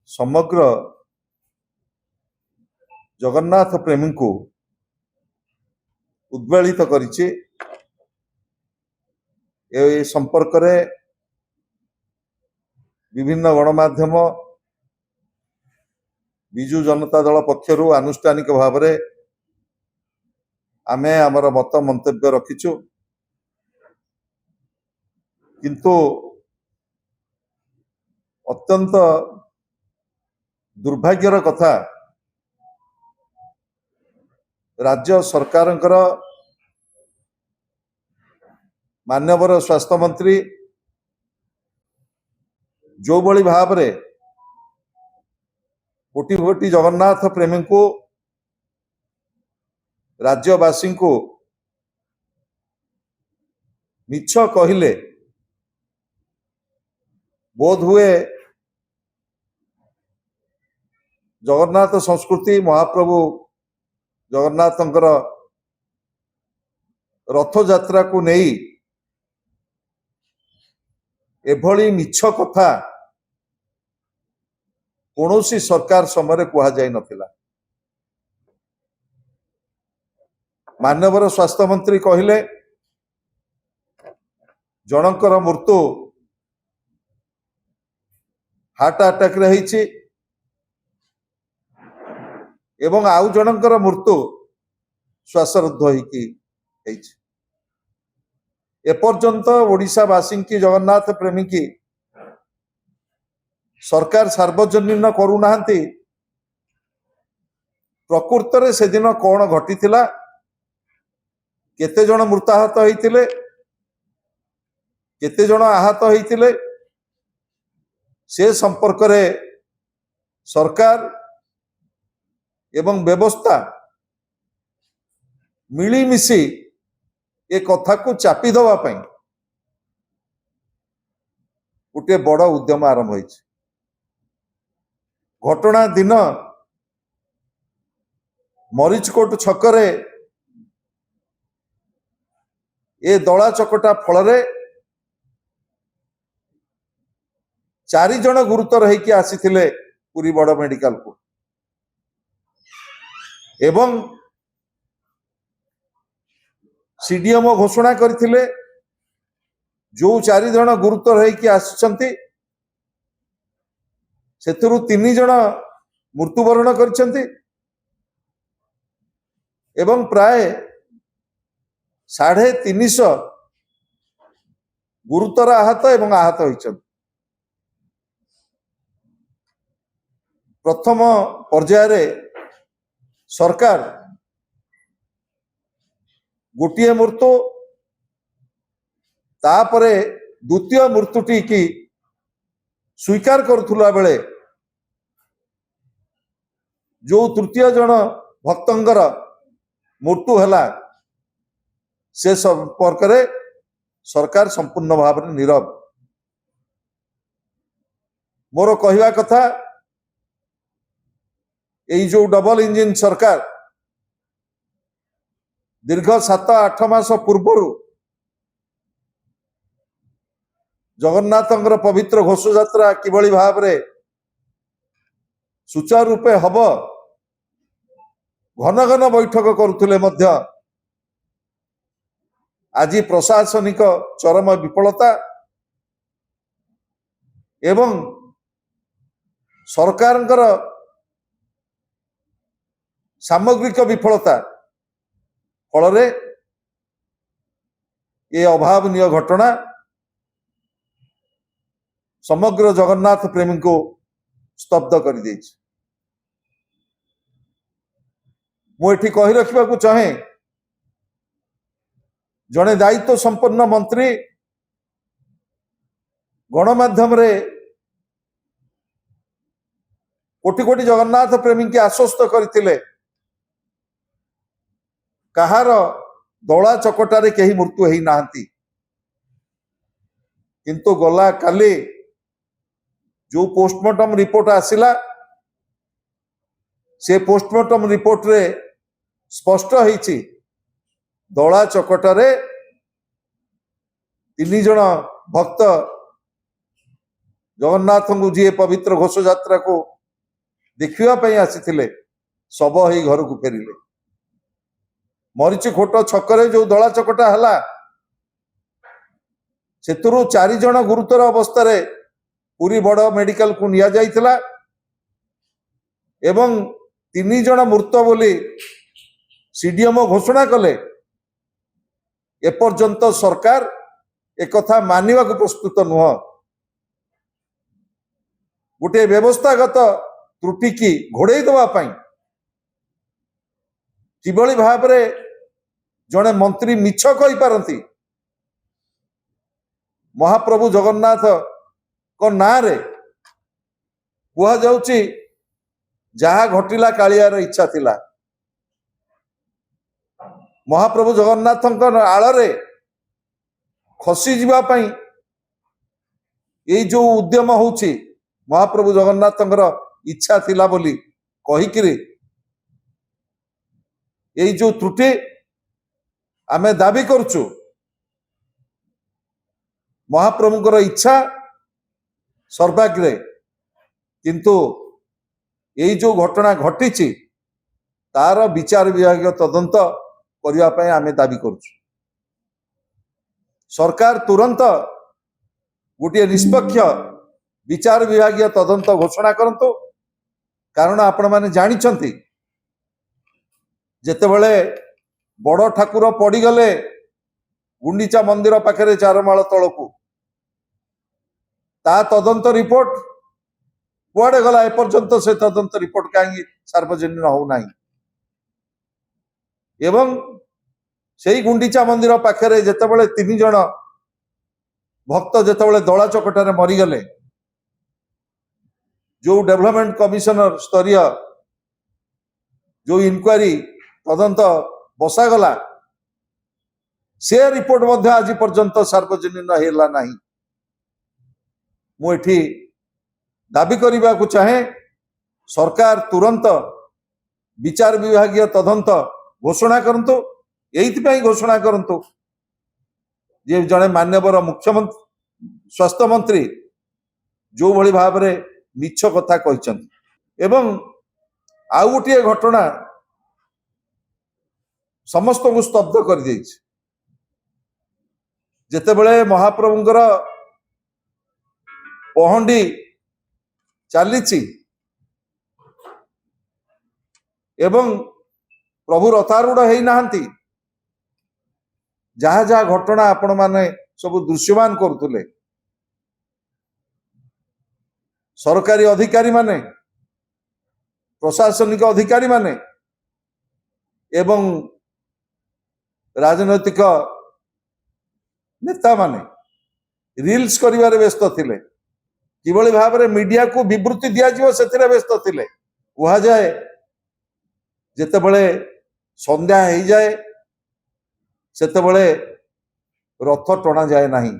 समग्र जगन्नाथ प्रेमी को उद्वेलित करिछि। ए संपर्क रे विभिन्न गणमाध्यम विजु जनता दल पक्षरु आनुष्ठानिक भाव रे आमे आमर मत मंतव्य रखिछु, किंतु अत्यंत दुर्भाग्यर कथा राज्य सरकारंकर मान्यवर स्वास्थ्य मंत्री जो बड़ी भाव रे कोटि कोटि जगन्नाथ प्रेमी को राज्यवासी को मिछ कहले बोध हुए जगन्नाथ संस्कृति महाप्रभु जगन्नाथंकर रथ यात्रा को नहीं एभली मिछ कथा कौनसी सरकार समय कह जाई नथिला। मान्यवर स्वास्थ्य मंत्री कहले जनकर मृत्यु हार्ट अटैक रे होईछि एवं आउ जनकर मृत्यु श्वासरुद्ध होईकी होईछि। एपर्यंत ओडिशावासी की जगन्नाथ प्रेमी की सरकार सार्वजनीन करूनाहांती। प्रकृत रे से दिन कौन घटी थिला, केते जन मृताहत होइतिले, केते जन आहत होइतिले, से संपर्क रे सरकार एवं व्यवस्था मिलीमिशी ए कथा को चापी दवा पई गोटे बड़ उद्यम आरंभ होइछि। घटना दिन मरीचकोट छकरे ए दला चकटा फल रे 4 जन गुरुतर होइकी आसीथिले पुरी बड़ मेडिकल को एवं सीडीएमओ घोषणा करथिले जो 4 जन गुरुतर होइकी आछंती सेतरु 3 जन मृत्युवरण करछंती एवं प्राय 350 गुरुतर आहत एवं आहत होइछंती। प्रथम पर्याय रे सरकार गोटिए मृत्यु तापरे द्वितीय मृत्युटी की स्वीकार करुला बेले जो तृतीय जन भक्तंगर मृत्यु हैला से संपर्क रे सरकार संपूर्ण भाव में नीरव। मोर कहवा कथा यही जो डबल इंजिन सरकार दीर्घ 7-8 मास पूर्व जगन्नाथंकर पवित्र घोष यात्रा किभली भाव रे सुचारू रूपे हब घन घन बैठक करुथिले मध्य आज प्रशासनिक चरम विफलता एवं सरकारंकर सामग्रिक विफलता फल ये अभावनीय घटना समग्र जगन्नाथ प्रेमी को स्तब्ध कर देछि। मुझे कही रखा चाहे जड़े दायित्व संपन्न मंत्री गणमाध्यम रे कोटि कोटि जगन्नाथ प्रेमी की आश्वस्त करथिले कहार दला चकटारे कहीं मृत्यु होई नाहंती, किंतु गला काली जो पोस्टमार्टम रिपोर्ट आसिला से पोस्टमार्टम रिपोर्ट रे स्पष्ट होईछि दला चकटारे 3 जन भक्त जगन्नाथ को जी पवित्र घोष यात्रा को देखिबा पई आसीथिले सब ही घर को फेरिले। मरीची खोट छकरे जो दला चकटा हला सेतुरु 4 जण गुरुतर अवस्था रे पुरी बड़ मेडिकल को निया जाइथिला एवं 3 जण मृत बोली सीडीएमओ घोषणा कले। एपर्यंत सरकार एक कथा मानिबा को प्रस्तुत नुह। गोटे व्यवस्थागत त्रुटि की घोड़े दवा पाई किभली भाव रे जड़े मंत्री मिछ कहि पारंती। महाप्रभु जगन्नाथ को ना रे कुहा जाउची जहा घटिला कालियार इच्छा थिला। महाप्रभु जगन्नाथ आड़ रे खसी जीवा पई ये जो उद्यम होउची महाप्रभु जगन्नाथ इच्छा थिला बोली कहिकिरी ये जो त्रुटि आमे दाबी करचु। महाप्रभुଙ୍କର इच्छा सर्वाग्रे किंतु ये जो घटना घटी तार विचार विभाग तदंत करिया पई आमे दाबी करचु। सरकार तुरंत गोटे निष्पक्ष विचार विभाग तदंत घोषणा करंतु। कारण आपण माने जानिछंती जेतेबेले बड़ ठाकुर पड़ीगले गुंडीचा मंदिर पाखरे 4 माळ तळकू ता तदंत रिपोर्ट कुआडे गला एपर्यंत से तदंत रिपोर्ट कहीं सार्वजनिक हो नाही। एवं सेई गुंडीचा मंदिर पाखरे जेतेबेले 3 जण भक्त जेतेबेले दला चकटारे मरीगले जो डेवलपमेंट कमिशनर स्तरीय जो इनक्वारी तदंत बसागला से रिपोर्ट मध्य आज पर्यंत सार्वजनिक हेला नहीं। मुझे दाबी करने को चाहे सरकार तुरंत विचार विभाग तदंत घोषणा करंतु। यही घोषणा करंतु जे जड़े मान्यवर मुख्यमंत्री स्वास्थ्य मंत्री जो भली भाव रे मिछ कथा कहिसंती। एवं आउ गोटे घटना समस्त को स्तब्ध कर देइछ। जेतेबेले महाप्रभुंकर पहंडी चलीछि एवं प्रभु रथारूढ़ है नाहंती जहा जहा घटना आपण माने सब दृश्यमान करुले सरकारी अधिकारी माने प्रशासनिक अधिकारी माने एवं राजनैतिक नेता माने रील्स करिवारे व्यस्त थिले। किभली भाव रे मीडिया को विवृत्ति दिया जिवो सेथिरे व्यस्त थिले। कुहा जाए जेतेबेले संध्या हो जाए सेतेबेले रथ टणा जाए नहीं।